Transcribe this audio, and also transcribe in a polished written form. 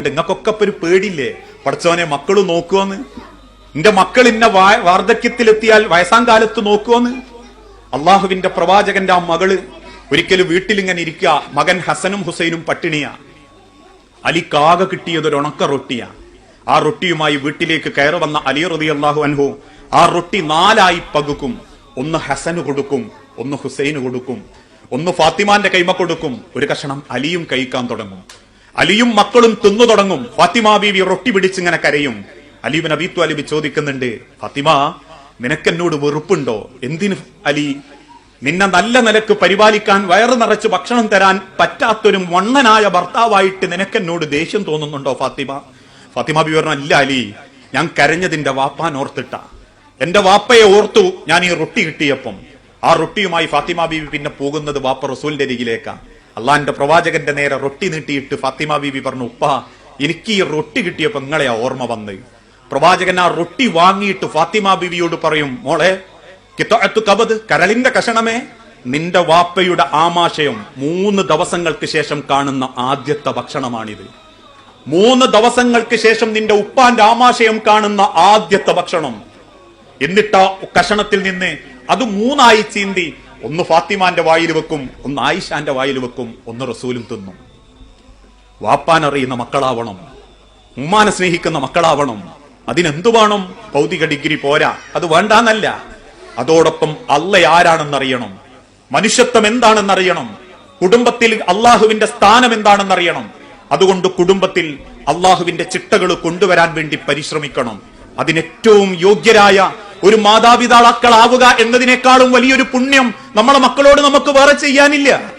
ചോദിക്കുന്നുണ്ട്, നിങ്ങൾക്കൊക്കെ ഒരു പേടിയില്ലേ പഠിച്ചവനെ മക്കള് നോക്കുവന്ന്? എന്റെ മക്കൾ ഇന്ന വാർദ്ധക്യത്തിലെത്തിയാൽ വയസ്സാം കാലത്ത് നോക്കുവന്ന്? അള്ളാഹുവിന്റെ പ്രവാചകന്റെ ആ മകള് ഒരിക്കലും വീട്ടിലിങ്ങനെ ഇരിക്കുക, മകൻ ഹസനും ഹുസൈനും പട്ടിണിയാ. അലിക്കാകെ കിട്ടിയത് ഒരു ഉണക്ക റൊട്ടിയാ. ആ റൊട്ടിയുമായി വീട്ടിലേക്ക് കയറി വന്ന അലി റളിയല്ലാഹു അൻഹു ആ റൊട്ടി 4 ആയി പകുക്കും. ഒന്ന് ഹസന് കൊടുക്കും, ഒന്ന് ഹുസൈന് കൊടുക്കും, ഒന്ന് ഫാത്തിമാന്റെ കൈമ കൊടുക്കും, ഒരു കഷണം അലിയും കഴിക്കാൻ തുടങ്ങും. അലിയും മക്കളും തിന്നു തുടങ്ങും. ഫാത്തിമ ബീവി റൊട്ടി പിടിച്ചിങ്ങനെ കരയും. അലി ഇബ്നു അബീ ത്വാലിബ് ചോദിക്കുന്നുണ്ട്, ഫാത്തിമ നിനക്കെന്നോട് വെറുപ്പുണ്ടോ? എന്തിന് അലി? നിന്നെ നല്ല നിലക്ക് പരിപാലിക്കാൻ, വയറ് നിറച്ച് ഭക്ഷണം തരാൻ പറ്റാത്തൊരു മണ്ണനായ ഭർത്താവായിട്ട് നിനക്കെന്നോട് ദേഷ്യം തോന്നുന്നുണ്ടോ ഫാത്തിമ? ഫാത്തിമ ബീവി പറഞ്ഞു, അല്ല അലി, ഞാൻ കരഞ്ഞതിന്റെ വാപ്പാൻ ഓർത്തിട്ട. എന്റെ വാപ്പയെ ഓർത്തു ഞാൻ ഈ റൊട്ടി കിട്ടിയപ്പം. ആ റൊട്ടിയുമായി ഫാത്തിമ ബീവി പിന്നെ പോകുന്നത് വാപ്പ റസൂലിന്റെ അരികിലേക്കാ. അള്ളാന്റെ പ്രവാചകന്റെ നേരെ റൊട്ടി നീട്ടിയിട്ട് ഫാത്തിമ ബീവി പറഞ്ഞു, ഉപ്പ എനിക്ക് ഈ റൊട്ടി കിട്ടിയപ്പോ നിങ്ങളെയാ ഓർമ്മ വന്ന്. പ്രവാചകൻ ആ റൊട്ടി വാങ്ങിയിട്ട് ഫാത്തിമ ബീവിയോട് പറയും, മോളെ കിത്അത്തു കബദ്, കരളിന്റെ കഷണമേ, നിന്റെ വാപ്പയുടെ ആമാശയം 3 ദിവസങ്ങൾക്ക് ശേഷം കാണുന്ന ആദ്യത്തെ ഭക്ഷണമാണിത്. 3 ദിവസങ്ങൾക്ക് ശേഷം നിന്റെ ഉപ്പാന്റെ ആമാശയം കാണുന്ന ആദ്യത്തെ ഭക്ഷണം. എന്നിട്ട് കഷണത്തിൽ നിന്ന് അത് 3 ആയി ചീന്തി ഒന്ന് ഫാത്തിമാന്റെ വായിൽ വെക്കും, ഒന്ന് ആയിഷാന്റെ വായിൽ വെക്കും, ഒന്ന് റസൂലും തിന്നും. വാപ്പാനറിയുന്ന മക്കളാവണം, ഉമ്മാനെ സ്നേഹിക്കുന്ന മക്കളാവണം. അതിനെന്തു വേണം? ഭൗതിക ഡിഗ്രി പോരാ, അത് വേണ്ടാന്നല്ല. അതോടൊപ്പം അല്ല ആരാണെന്നറിയണം, മനുഷ്യത്വം എന്താണെന്നറിയണം, കുടുംബത്തിൽ അള്ളാഹുവിന്റെ സ്ഥാനം എന്താണെന്നറിയണം. അതുകൊണ്ട് കുടുംബത്തിൽ അള്ളാഹുവിന്റെ ചിട്ടകൾ കൊണ്ടുവരാൻ വേണ്ടി പരിശ്രമിക്കണം. അതിനേറ്റവും യോഗ്യരായ ഒരു മാതാപിതാക്കളാവുക എന്നതിനേക്കാളും വലിയൊരു പുണ്യം നമ്മളെ മക്കളോട് നമുക്ക് വേറെ ചെയ്യാനില്ല.